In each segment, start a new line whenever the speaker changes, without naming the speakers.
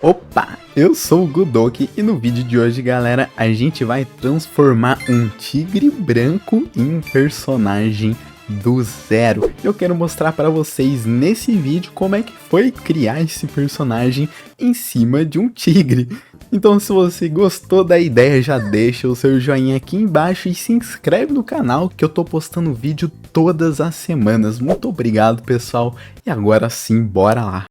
Opa, eu sou o Godoki e no vídeo de hoje, galera, a gente vai transformar um tigre branco em um personagem do zero. Eu quero mostrar para vocês nesse vídeo como é que foi criar esse personagem em cima de um tigre. Então, se você gostou da ideia, já deixa o seu joinha aqui embaixo e se inscreve no canal que eu tô postando vídeo todas as semanas. Muito obrigado, pessoal, e agora sim, bora lá.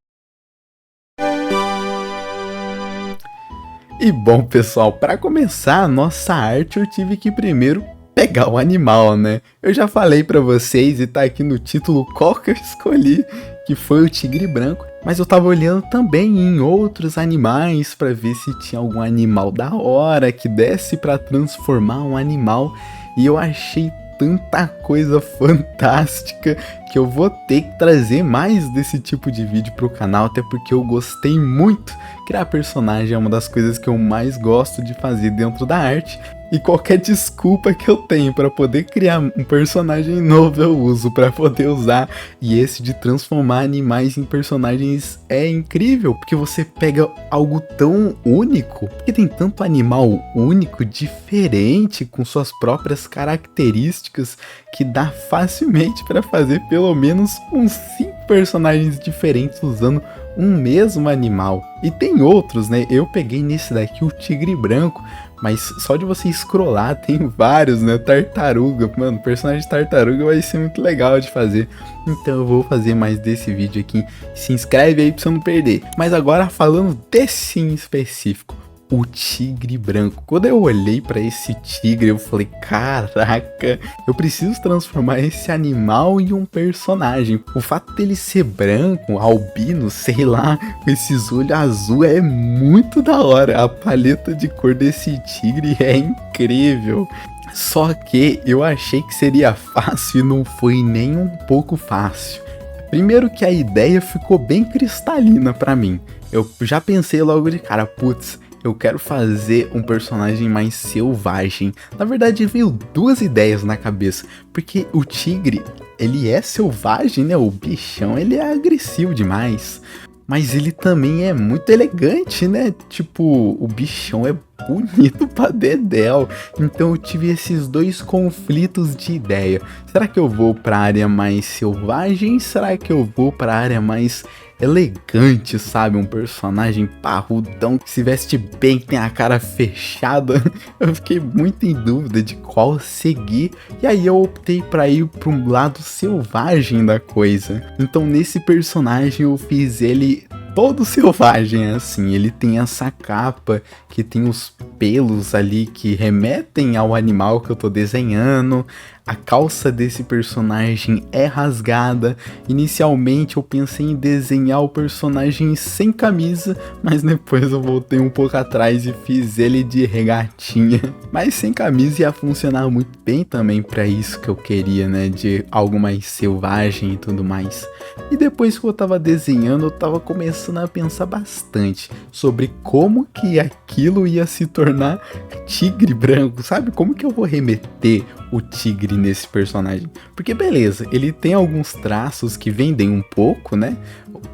E bom, pessoal, para começar a nossa arte eu tive que primeiro pegar o animal, né? Eu já falei para vocês e tá aqui no título qual que eu escolhi, que foi o tigre branco. Mas eu tava olhando também em outros animais para ver se tinha algum animal da hora que desse para transformar um animal. E eu achei tanta coisa fantástica que eu vou ter que trazer mais desse tipo de vídeo pro canal, até porque eu gostei muito. Criar personagem é uma das coisas que eu mais gosto de fazer dentro da arte. E qualquer desculpa que eu tenho para poder criar um personagem novo eu uso para poder usar. E esse de transformar animais em personagens é incrível, porque você pega algo tão único, porque tem tanto animal único, diferente, com suas próprias características, que dá facilmente para fazer pelo menos uns 5 personagens diferentes usando um mesmo animal. E tem outros, né? Eu peguei nesse daqui o tigre branco, mas só de você scrollar tem vários, né? Tartaruga, mano, personagem tartaruga vai ser muito legal de fazer. Então eu vou fazer mais desse vídeo aqui. Se inscreve aí pra você não perder. Mas agora falando desse em específico, o tigre branco. Quando eu olhei pra esse tigre, eu falei, caraca, eu preciso transformar esse animal em um personagem. O fato dele ser branco, albino, sei lá, com esses olhos azul é muito da hora. A paleta de cor desse tigre é incrível. Só que eu achei que seria fácil e não foi nem um pouco fácil. Primeiro que a ideia ficou bem cristalina pra mim. Eu já pensei logo de cara, putz, eu quero fazer um personagem mais selvagem. Na verdade, veio duas ideias na cabeça. Porque o tigre, ele é selvagem, né? O bichão, ele é agressivo demais. Mas ele também é muito elegante, né? Tipo, o bichão é bonito pra dedéu. Então eu tive esses dois conflitos de ideia. Será que eu vou pra área mais selvagem? Será que eu vou pra área mais elegante, sabe? Um personagem parrudão que se veste bem, que tem a cara fechada. Eu fiquei muito em dúvida de qual seguir. E aí eu optei pra ir para um lado selvagem da coisa. Então nesse personagem eu fiz ele todo selvagem, assim. Ele tem essa capa que tem os pelos ali que remetem ao animal que eu tô desenhando. A calça desse personagem é rasgada. Inicialmente eu pensei em desenhar o personagem sem camisa, mas depois eu voltei um pouco atrás e fiz ele de regatinha. Mas sem camisa ia funcionar muito bem também para isso que eu queria, né? De algo mais selvagem e tudo mais. E depois que eu tava desenhando, eu tava começando a pensar bastante sobre como que aquilo ia se tornar tigre branco, sabe? Como que eu vou remeter o tigre nesse personagem? Porque beleza, ele tem alguns traços que vendem um pouco, né?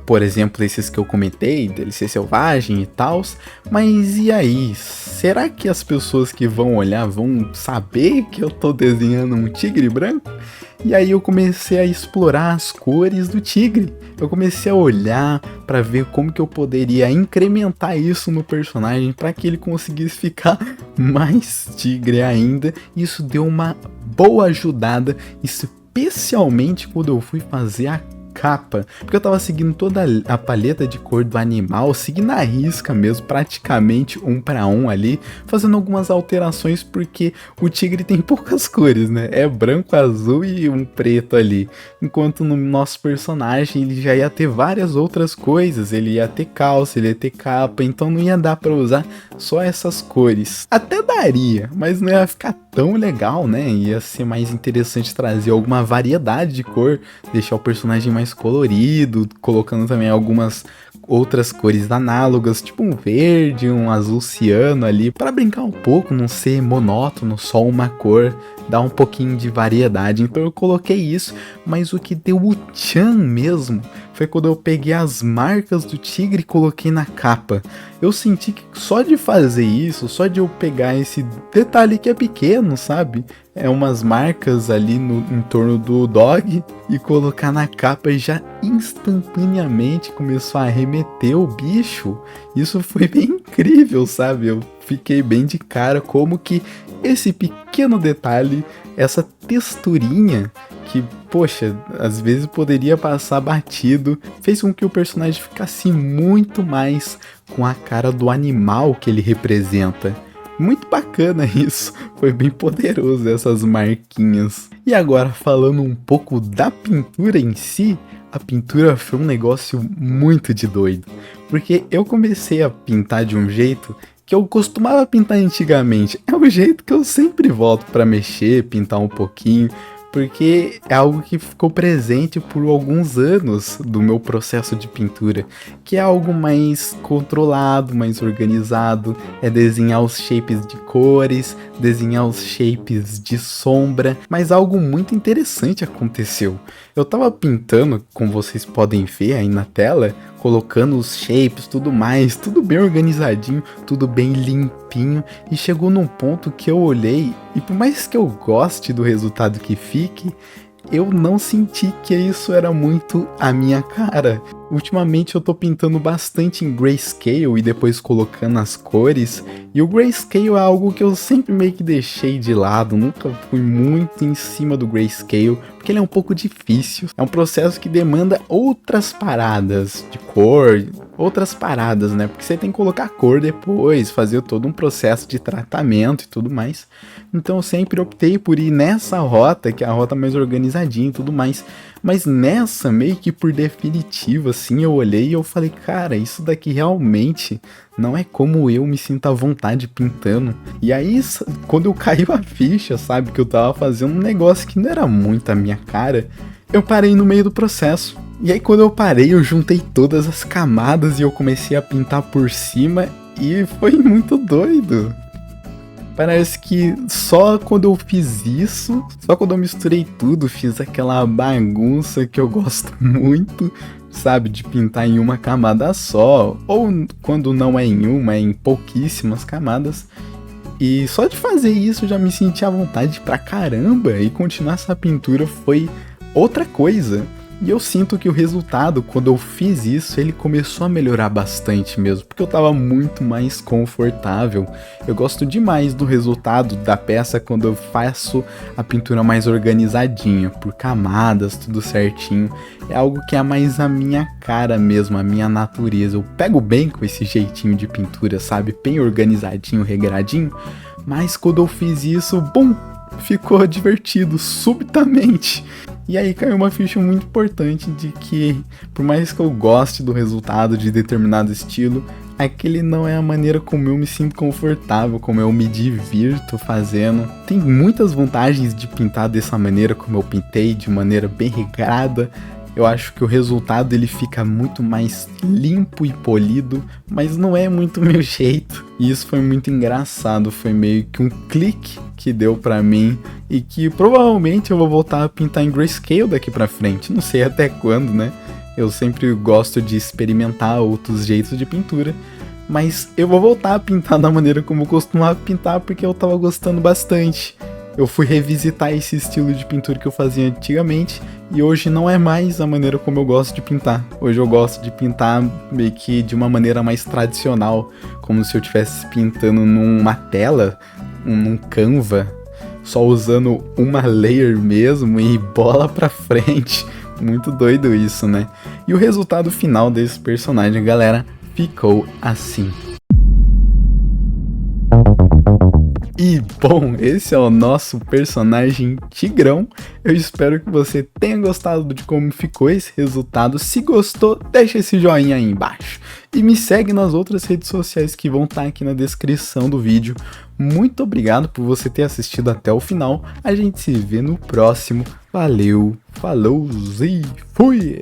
Por exemplo, esses que eu comentei, dele ser selvagem e tal. Mas e aí? Será que as pessoas que vão olhar vão saber que eu tô desenhando um tigre branco? E aí eu comecei a explorar as cores do tigre. Eu comecei a olhar para ver como que eu poderia incrementar isso no personagem para que ele conseguisse ficar mais tigre ainda. Isso deu uma boa ajudada, especialmente quando eu fui fazer a capa, porque eu tava seguindo toda a paleta de cor do animal, seguindo a risca mesmo, praticamente um para um ali, fazendo algumas alterações porque o tigre tem poucas cores, né? É branco, azul e um preto ali, enquanto no nosso personagem ele já ia ter várias outras coisas, ele ia ter calça, ele ia ter capa, então não ia dar para usar só essas cores. Até daria, mas não ia ficar tão legal, né? Ia ser mais interessante trazer alguma variedade de cor, deixar o personagem mais colorido, colocando também algumas outras cores análogas, tipo um verde, um azul ciano ali, para brincar um pouco, não ser monótono, só uma cor. dar um pouquinho de variedade. Então eu coloquei isso, mas o que deu o tchan mesmo foi quando eu peguei as marcas do tigre e coloquei na capa. Eu senti que só de fazer isso, só de eu pegar esse detalhe que é pequeno, sabe? É umas marcas ali em torno do dog e colocar na capa e já instantaneamente começou a remeter o bicho. Isso foi bem incrível, sabe? Eu fiquei bem de cara como que esse pequeno detalhe, essa texturinha que, poxa, às vezes poderia passar batido, fez com que o personagem ficasse muito mais com a cara do animal que ele representa. Muito bacana isso, foi bem poderoso essas marquinhas. E agora falando um pouco da pintura em si, a pintura foi um negócio muito de doido, porque eu comecei a pintar de um jeito que eu costumava pintar antigamente. É o jeito que eu sempre volto para mexer, pintar um pouquinho, porque é algo que ficou presente por alguns anos do meu processo de pintura, que é algo mais controlado, mais organizado, é desenhar os shapes de cores, desenhar os shapes de sombra, mas algo muito interessante aconteceu. Eu tava pintando, como vocês podem ver aí na tela, colocando os shapes, tudo mais, tudo bem organizadinho, tudo bem limpinho, e chegou num ponto que eu olhei, e por mais que eu goste do resultado que fique, eu não senti que isso era muito a minha cara. Ultimamente eu tô pintando bastante em grayscale e depois colocando as cores, e o grayscale é algo que eu sempre meio que deixei de lado, nunca fui muito em cima do grayscale, porque ele é um pouco difícil, é um processo que demanda outras paradas de cor, outras paradas, né, porque você tem que colocar cor depois, fazer todo um processo de tratamento e tudo mais, então eu sempre optei por ir nessa rota, que é a rota mais organizadinha e tudo mais, mas nessa, meio que por definitivo, assim, eu olhei e eu falei, cara, isso daqui realmente não é como eu me sinto à vontade pintando. E aí, quando eu caiu a ficha, sabe, que eu tava fazendo um negócio que não era muito a minha cara, eu parei no meio do processo. E aí quando eu parei, eu juntei todas as camadas e eu comecei a pintar por cima e foi muito doido. Parece que só quando eu fiz isso, só quando eu misturei tudo, fiz aquela bagunça que eu gosto muito, sabe, de pintar em uma camada só, ou quando não é em uma, é em pouquíssimas camadas. E só de fazer isso já me senti à vontade pra caramba, e continuar essa pintura foi outra coisa. E eu sinto que o resultado, quando eu fiz isso, ele começou a melhorar bastante mesmo, porque eu tava muito mais confortável. Eu gosto demais do resultado da peça quando eu faço a pintura mais organizadinha, por camadas, tudo certinho. É algo que é mais a minha cara mesmo, a minha natureza. Eu pego bem com esse jeitinho de pintura, sabe? Bem organizadinho, regradinho. Mas quando eu fiz isso, bum! Ficou divertido, subitamente. E aí caiu uma ficha muito importante de que, por mais que eu goste do resultado de determinado estilo, aquele não é a maneira como eu me sinto confortável, como eu me divirto fazendo. Tem muitas vantagens de pintar dessa maneira como eu pintei, de maneira bem regrada. Eu acho que o resultado ele fica muito mais limpo e polido, mas não é muito meu jeito. E isso foi muito engraçado, foi meio que um clique que deu pra mim e que provavelmente eu vou voltar a pintar em grayscale daqui pra frente. Não sei até quando, né? Eu sempre gosto de experimentar outros jeitos de pintura, mas eu vou voltar a pintar da maneira como eu costumava pintar porque eu tava gostando bastante. Eu fui revisitar esse estilo de pintura que eu fazia antigamente e hoje não é mais a maneira como eu gosto de pintar. Hoje eu gosto de pintar meio que de uma maneira mais tradicional, como se eu estivesse pintando numa tela, num Canva, só usando uma layer mesmo e bola pra frente. Muito doido isso, né? E o resultado final desse personagem, galera, ficou assim. E bom, esse é o nosso personagem Tigrão. Eu espero que você tenha gostado de como ficou esse resultado. Se gostou, deixa esse joinha aí embaixo. E me segue nas outras redes sociais que vão estar aqui na descrição do vídeo. Muito obrigado por você ter assistido até o final. A gente se vê no próximo. Valeu, falou e fui!